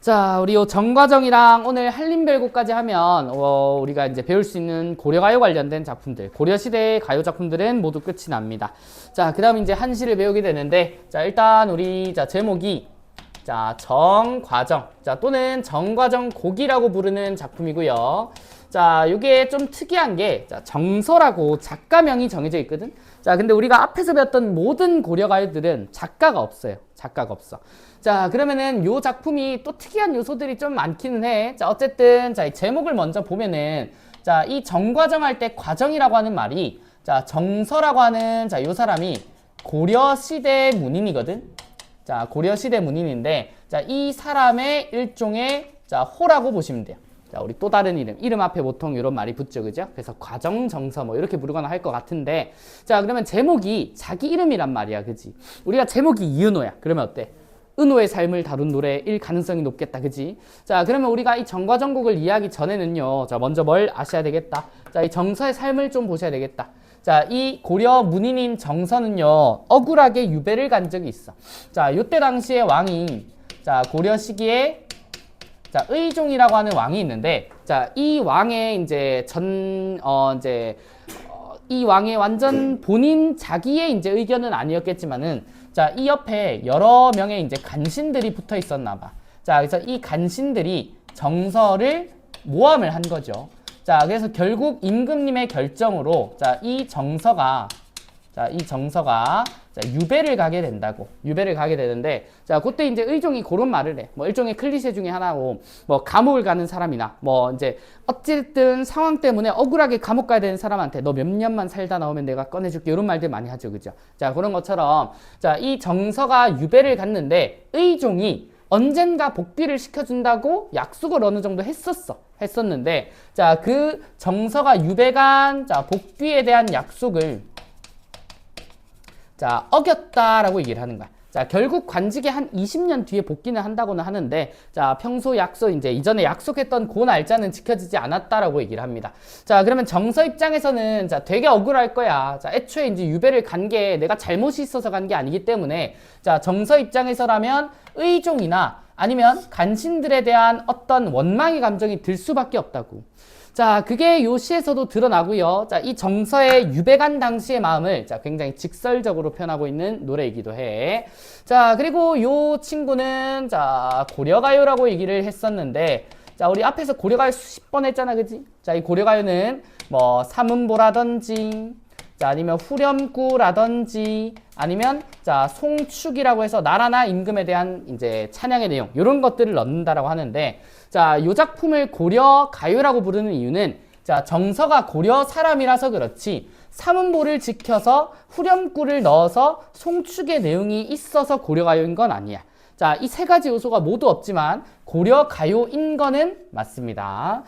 자, 우리 요 정과정이랑 오늘 한림별고까지 하면 우리가 이제 배울 수 있는 고려가요 관련된 작품들, 고려시대의 가요 작품들은 모두 끝이 납니다. 자, 그 다음 이제 한시를 배우게 되는데, 자, 일단 우리 제목이 정과정, 또는 정과정곡이라고 부르는 작품이고요. 자, 요게 좀 특이한 게 정서라고 작가명이 정해져 있거든. 자, 근데 우리가 앞에서 배웠던 모든 고려가요들은 작가가 없어요. 작가가 없어. 자, 그러면은 요 작품이 또 특이한 요소들이 좀 많기는 해. 자, 어쨌든 이 제목을 먼저 보면은 이 정과정 할 때 과정이라고 하는 말이 정서라고 하는 요 사람이 고려시대 문인이거든. 자, 고려시대 문인인데 이 사람의 일종의 호라고 보시면 돼요. 자, 우리 또 다른 이름 앞에 보통 이런 말이 붙죠, 그죠? 그래서 과정, 정서 뭐 이렇게 부르거나 할 것 같은데, 자, 그러면 제목이 자기 이름이란 말이야, 그지? 우리가 제목이 이은호야. 그러면 어때? 은호의 삶을 다룬 노래일 가능성이 높겠다, 그지? 자, 그러면 우리가 이 정과정곡을 이해하기 전에는요, 자, 먼저 뭘 아셔야 되겠다? 자, 이 정서의 삶을 좀 보셔야 되겠다. 자, 이 고려 문인인 정서는요, 억울하게 유배를 간 적이 있어. 자, 요때 당시에 왕이, 고려 시기에 의종이라고 하는 왕이 있는데, 이 왕의 이 왕의 완전 본인 자기의 의견은 아니었겠지만은, 이 옆에 여러 명의 간신들이 붙어 있었나 봐. 자, 그래서 이 간신들이 정서를 모함을 한 거죠. 자, 그래서 결국 임금님의 결정으로, 이 정서가 유배를 가게 된다고. 유배를 가게 되는데, 그때 의종이 그런 말을 해. 뭐, 일종의 클리셰 중에 하나고, 뭐, 감옥을 가는 사람이나, 어쨌든 상황 때문에 억울하게 감옥 가야 되는 사람한테 너 몇 년만 살다 나오면 내가 꺼내줄게. 이런 말들 많이 하죠. 그죠? 자, 그런 것처럼, 이 정서가 유배를 갔는데, 의종이 언젠가 복귀를 시켜준다고 약속을 어느 정도 했었는데, 그 정서가 유배간, 복귀에 대한 약속을 어겼다라고 얘기를 하는 거야. 결국 관직에 한 20년 뒤에 복귀는 한다고는 하는데, 평소 약속, 이전에 약속했던 그 날짜는 지켜지지 않았다라고 얘기를 합니다. 그러면 정서 입장에서는, 되게 억울할 거야. 애초에 유배를 간 게 내가 잘못이 있어서 간 게 아니기 때문에, 정서 입장에서라면 의종이나 아니면 간신들에 대한 어떤 원망의 감정이 들 수밖에 없다고. 그게 요 시에서도 드러나고요. 이 정서의 유배간 당시의 마음을 굉장히 직설적으로 표현하고 있는 노래이기도 해. 그리고 요 친구는 고려가요라고 얘기를 했었는데, 우리 앞에서 고려가요 수십 번 했잖아, 그지? 이 고려가요는 뭐 삼음보라든지, 아니면 후렴구라든지, 아니면 송축이라고 해서 나라나 임금에 대한 찬양의 내용, 이런 것들을 넣는다라고 하는데, 요 작품을 고려가요라고 부르는 이유는 정서가 고려 사람이라서 그렇지 삼음보를 지켜서 후렴구를 넣어서 송축의 내용이 있어서 고려가요인 건 아니야. 이 세 가지 요소가 모두 없지만 고려가요인 거는 맞습니다.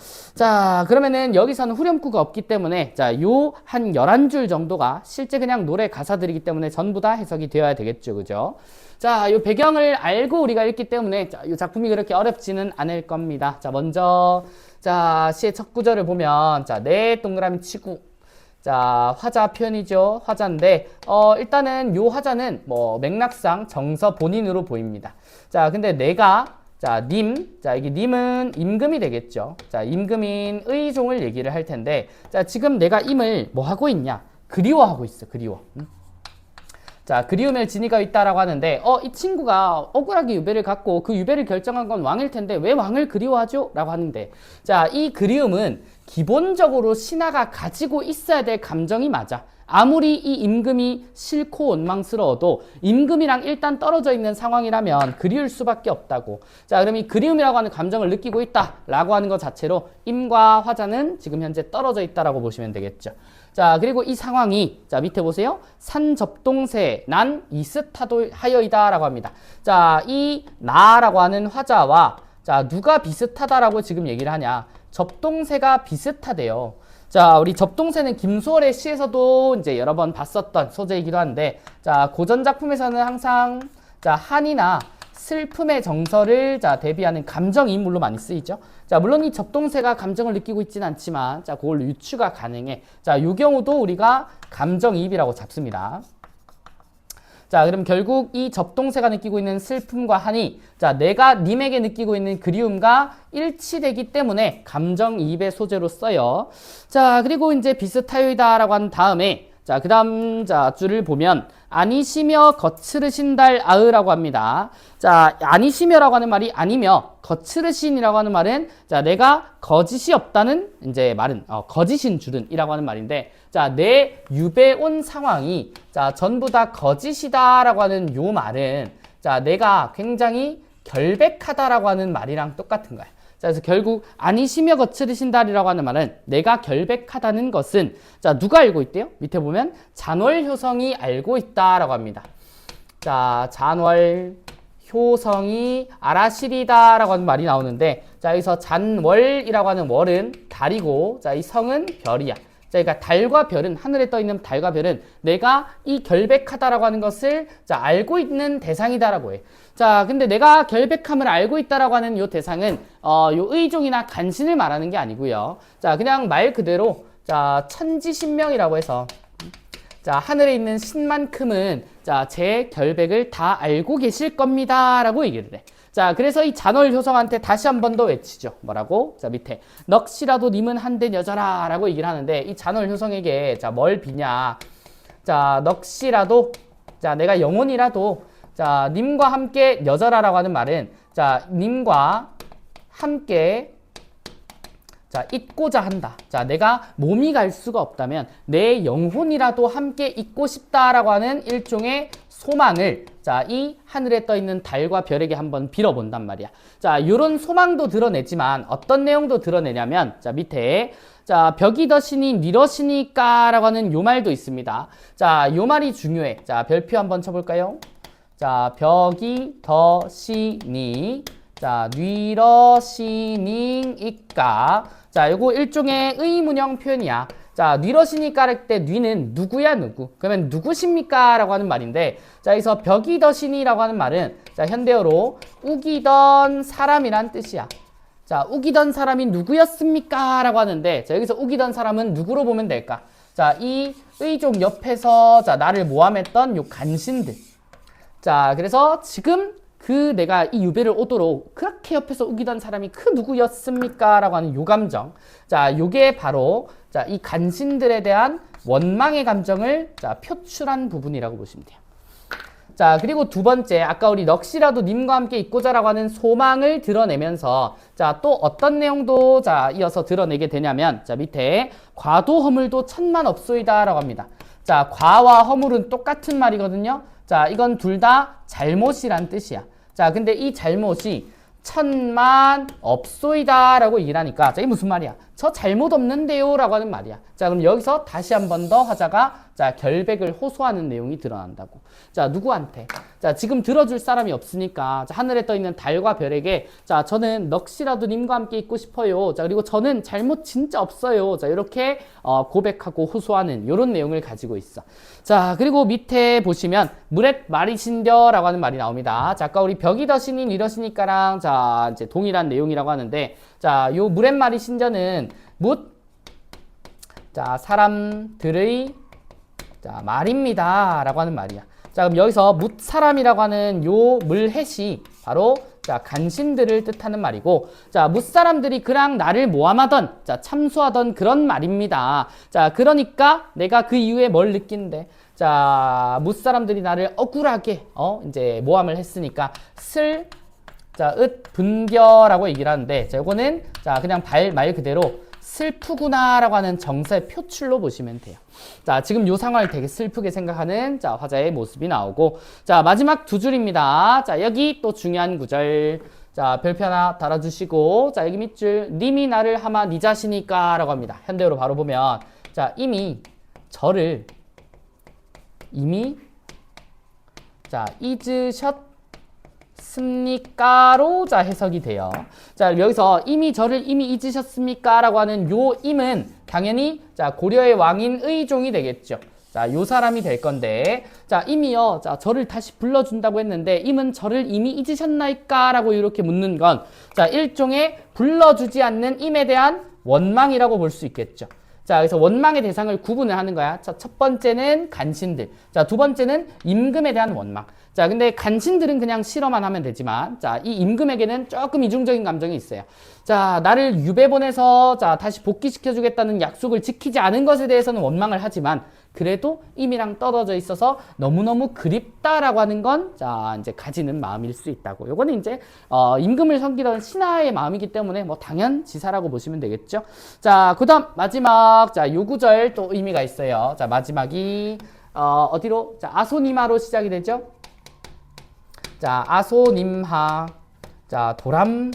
그러면은 여기서는 후렴구가 없기 때문에 요 한 11줄 정도가 실제 그냥 노래 가사들이기 때문에 전부 다 해석이 되어야 되겠죠. 그죠? 요 배경을 알고 우리가 읽기 때문에 요 작품이 그렇게 어렵지는 않을 겁니다. 먼저 시의 첫 구절을 보면 네 동그라미 치고 화자 표현이죠. 화자인데, 일단은 요 화자는 뭐 맥락상 정서 본인으로 보입니다. 근데 내가, 이게 님은 임금이 되겠죠. 임금인 의종을 얘기를 할 텐데, 지금 내가 임을 뭐 하고 있냐? 그리워하고 있어, 그리워. 그리움을 지니고 있다라고 하는데, 이 친구가 억울하게 유배를 갔고, 그 유배를 결정한 건 왕일 텐데, 왜 왕을 그리워하죠? 라고 하는데, 이 그리움은 기본적으로 신하가 가지고 있어야 될 감정이 맞아. 아무리 이 임금이 싫고 원망스러워도 임금이랑 일단 떨어져 있는 상황이라면 그리울 수밖에 없다고. 그럼 이 그리움이라고 하는 감정을 느끼고 있다라고 하는 것 자체로 임과 화자는 지금 현재 떨어져 있다라고 보시면 되겠죠. 그리고 이 상황이, 밑에 보세요. 산접동새, 난 이슷하도 하여이다 라고 합니다. 이 나라고 하는 화자와, 누가 비슷하다라고 지금 얘기를 하냐. 접동새가 비슷하대요. 우리 접동새는 김소월의 시에서도 여러 번 봤었던 소재이기도 한데, 고전 작품에서는 항상, 한이나 슬픔의 정서를 대비하는 감정이인물로 많이 쓰이죠. 물론 이 접동새가 감정을 느끼고 있지는 않지만, 그걸 유추가 가능해. 이 경우도 우리가 감정이입이라고 잡습니다. 자, 그럼 결국 이 접동새가 느끼고 있는 슬픔과 한이, 자, 내가 님에게 느끼고 있는 그리움과 일치되기 때문에 감정이입의 소재로 써요. 자, 그리고 이제 비슷하여이다라고 한 다음에, 자, 그 다음, 자, 줄을 보면, 아니시며 거칠으신 달 아으라고 합니다. 자, 아니시며라고 하는 말이 아니며, 거칠으신이라고 하는 말은, 자, 내가 거짓이 없다는, 이제 말은, 거짓인 줄은 이라고 하는 말인데, 자, 내 유배 온 상황이, 자, 전부 다 거짓이다라고 하는 요 말은, 자, 내가 굉장히 결백하다라고 하는 말이랑 똑같은 거야. 자, 그래서 결국 아니시며 거칠으신 달이라고 하는 말은 내가 결백하다는 것은, 자, 누가 알고 있대요? 밑에 보면 잔월효성이 알고 있다라고 합니다. 자, 잔월효성이 알아시리다라고 하는 말이 나오는데, 자, 여기서 잔월이라고 하는 월은 달이고, 자, 이 성은 별이야. 자, 그러니까 달과 별은, 하늘에 떠 있는 달과 별은 내가 이 결백하다라고 하는 것을, 자, 알고 있는 대상이다라고 해. 자, 근데 내가 결백함을 알고 있다라고 하는 요 대상은 요 의종이나 간신을 말하는 게 아니고요. 자, 그냥 말 그대로, 자, 천지신명이라고 해서, 자, 하늘에 있는 신만큼은, 자, 제 결백을 다 알고 계실 겁니다라고 얘기를 해. 자, 그래서 이 잔월효성한테 다시 한 번 더 외치죠. 뭐라고? 자, 밑에 넋이라도 님은 한데 여져라 라고 얘기를 하는데, 이 잔월효성에게, 자, 뭘 비냐? 자, 넋이라도, 자, 내가 영혼이라도, 자, 님과 함께 여져라라고 하는 말은, 자, 님과 함께, 자, 있고자 한다. 자, 내가 몸이 갈 수가 없다면 내 영혼이라도 함께 있고 싶다라고 하는 일종의 소망을, 자, 이 하늘에 떠 있는 달과 별에게 한번 빌어본단 말이야. 자, 요런 소망도 드러내지만 어떤 내용도 드러내냐면, 자, 밑에, 자, 벽이 더시니 니러시니까 라고 하는 요 말도 있습니다. 자, 요 말이 중요해. 자, 별표 한번 쳐볼까요? 자, 벽이 더시니, 자, 뉘러시니까. 자, 요거 일종의 의문형 표현이야. 자, 뉘러시니까 할 때 뉘는 누구야, 누구? 그러면 누구십니까? 라고 하는 말인데, 자, 여기서 벽이 더시니라고 하는 말은, 자, 현대어로 우기던 사람이란 뜻이야. 자, 우기던 사람이 누구였습니까? 라고 하는데, 자, 여기서 우기던 사람은 누구로 보면 될까? 자, 이 의족 옆에서, 자, 나를 모함했던 요 간신들. 자, 그래서 지금 그 내가 이 유배를 오도록 그렇게 옆에서 우기던 사람이 그 누구였습니까? 라고 하는 요 감정. 자, 요게 바로, 자, 이 간신들에 대한 원망의 감정을, 자, 표출한 부분이라고 보시면 돼요. 자, 그리고 두 번째, 아까 우리 넋이라도 님과 함께 있고자라고 하는 소망을 드러내면서, 자, 또 어떤 내용도, 자, 이어서 드러내게 되냐면, 자, 밑에 과도 허물도 천만 없소이다라고 합니다. 자, 과와 허물은 똑같은 말이거든요. 자, 이건 둘 다 잘못이란 뜻이야. 자, 근데 이 잘못이 천만 없소이다 라고 얘기를 하니까, 자, 이게 무슨 말이야? 저 잘못 없는데요 라고 하는 말이야. 자, 그럼 여기서 다시 한 번 더 화자가, 자, 결백을 호소하는 내용이 드러난다고. 자, 누구한테? 자, 지금 들어줄 사람이 없으니까, 자, 하늘에 떠 있는 달과 별에게, 자, 저는 넋이라도 님과 함께 있고 싶어요. 자, 그리고 저는 잘못 진짜 없어요. 자, 이렇게 고백하고 호소하는 이런 내용을 가지고 있어. 자, 그리고 밑에 보시면 무렛 말이신뎌라고 하는 말이 나옵니다. 자, 아까 우리 벽이 더시니 이러시니까랑, 자, 이제 동일한 내용이라고 하는데, 자, 요 무렛 말이신뎌는 자, 사람들의, 자, 말입니다 라고 하는 말이야. 자, 그럼 여기서 뭇사람이라고 하는 요 물헷이 바로, 자, 간신들을 뜻하는 말이고, 자, 뭇사람들이 그랑 나를 모함하던, 자, 참소하던 그런 말입니다. 자, 그러니까 내가 그 이후에 뭘 느낀대? 자, 뭇사람들이 나를 억울하게, 이제 모함을 했으니까 자, 분겨라고 얘기를 하는데, 자, 요거는, 자, 그냥 말 그대로 슬프구나 라고 하는 정서의 표출로 보시면 돼요. 자, 지금 요 상황을 되게 슬프게 생각하는, 자, 화자의 모습이 나오고, 자, 마지막 두 줄입니다. 자, 여기 또 중요한 구절. 자, 별표 하나 달아주시고, 자, 여기 밑줄, 님이 나를 하마 니 자시니까 라고 합니다. 현대어로 바로 보면, 자, 자, 잊으셨습니까로, 자, 해석이 돼요. 자, 여기서 이미 잊으셨습니까? 라고 하는 요 임은 당연히, 자, 고려의 왕인 의종이 되겠죠. 자, 요 사람이 될 건데, 자, 임이요, 자, 저를 다시 불러준다고 했는데, 임은 저를 이미 잊으셨나이까? 라고 이렇게 묻는 건, 자, 일종의 불러주지 않는 임에 대한 원망이라고 볼 수 있겠죠. 자, 그래서 원망의 대상을 구분을 하는 거야. 자, 첫 번째는 간신들. 자, 두 번째는 임금에 대한 원망. 자, 근데 간신들은 그냥 싫어만 하면 되지만, 자, 이 임금에게는 조금 이중적인 감정이 있어요. 자, 나를 유배 보내서, 자, 다시 복귀시켜주겠다는 약속을 지키지 않은 것에 대해서는 원망을 하지만, 그래도 임이랑 떨어져 있어서 너무너무 그립다라고 하는 건, 자, 이제 가지는 마음일 수 있다고. 요거는 이제, 임금을 섬기던 신하의 마음이기 때문에 뭐 당연지사라고 보시면 되겠죠. 자, 그 다음, 마지막, 자, 요 구절 또 의미가 있어요. 자, 마지막이, 어디로? 자, 아소니마로 시작이 되죠. 자, 아소님하. 자, 도람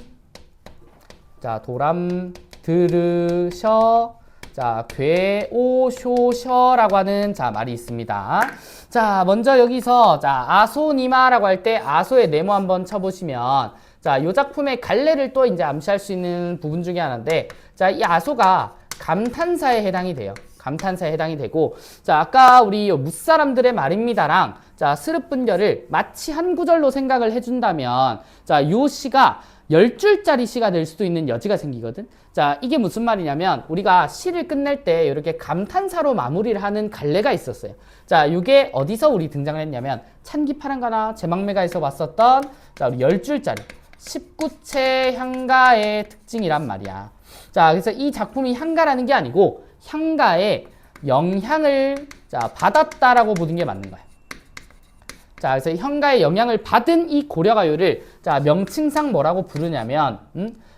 들으셔. 자, 괴오쇼셔라고 하는 자 말이 있습니다. 자, 먼저 여기서 자, 아소니마라고 할 때 아소의 네모 한번 쳐보시면 자, 요 작품의 갈래를 또 이제 암시할 수 있는 부분 중에 하나인데 자, 이 아소가 감탄사에 해당이 돼요. 감탄사에 해당이 되고 자, 아까 우리 무사람들의 말입니다랑 자, 스르분결을 마치 한 구절로 생각을 해준다면 자, 요 시가 10줄짜리 시가 될 수도 있는 여지가 생기거든. 자, 이게 무슨 말이냐면 우리가 시를 끝낼 때 이렇게 감탄사로 마무리를 하는 갈래가 있었어요. 자, 이게 어디서 우리 등장을 했냐면 찬기파랑가나 제망매가에서 봤었던 자, 우리 10줄짜리 19채 향가의 특징이란 말이야. 자, 그래서 이 작품이 향가라는 게 아니고 향가의 영향을 자, 받았다라고 보는 게 맞는 거야. 자, 그래서 향가의 영향을 받은 이 고려가요를 자, 명칭상 뭐라고 부르냐면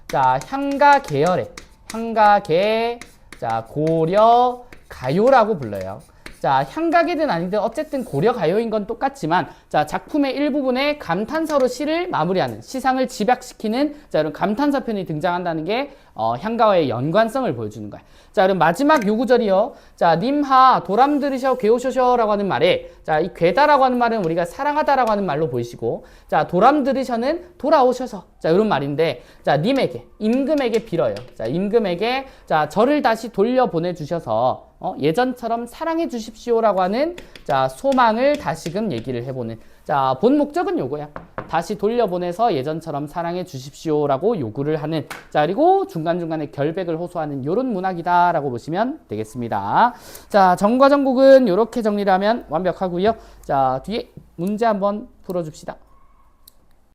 자, 향가 계열의 향가계 자, 고려가요라고 불러요. 자, 향가계든 아니든 어쨌든 고려가요인 건 똑같지만 자, 작품의 일부분에 감탄사로 시를 마무리하는 시상을 집약시키는 자, 이런 감탄사 편이 등장한다는 게 향가와의 연관성을 보여주는 거야. 자, 그럼 마지막 요 구절이요. 자, 님하 도람 들으셔 괴오셔셔라고 하는 말에 자, 이 괴다라고 하는 말은 우리가 사랑하다라고 하는 말로 보이시고 자, 도람 들으셔는 돌아오셔서 자, 이런 말인데 자, 님에게 임금에게 빌어요. 자, 임금에게 자, 저를 다시 돌려보내 주셔서 예전처럼 사랑해 주십시오라고 하는 자, 소망을 다시금 얘기를 해보는 자, 본 목적은 요거야. 다시 돌려보내서 예전처럼 사랑해 주십시오라고 요구를 하는 자, 그리고 중간중간에 결백을 호소하는 요런 문학이다라고 보시면 되겠습니다. 자, 정과정곡은 요렇게 정리를 하면 완벽하고요. 자, 뒤에 문제 한번 풀어줍시다.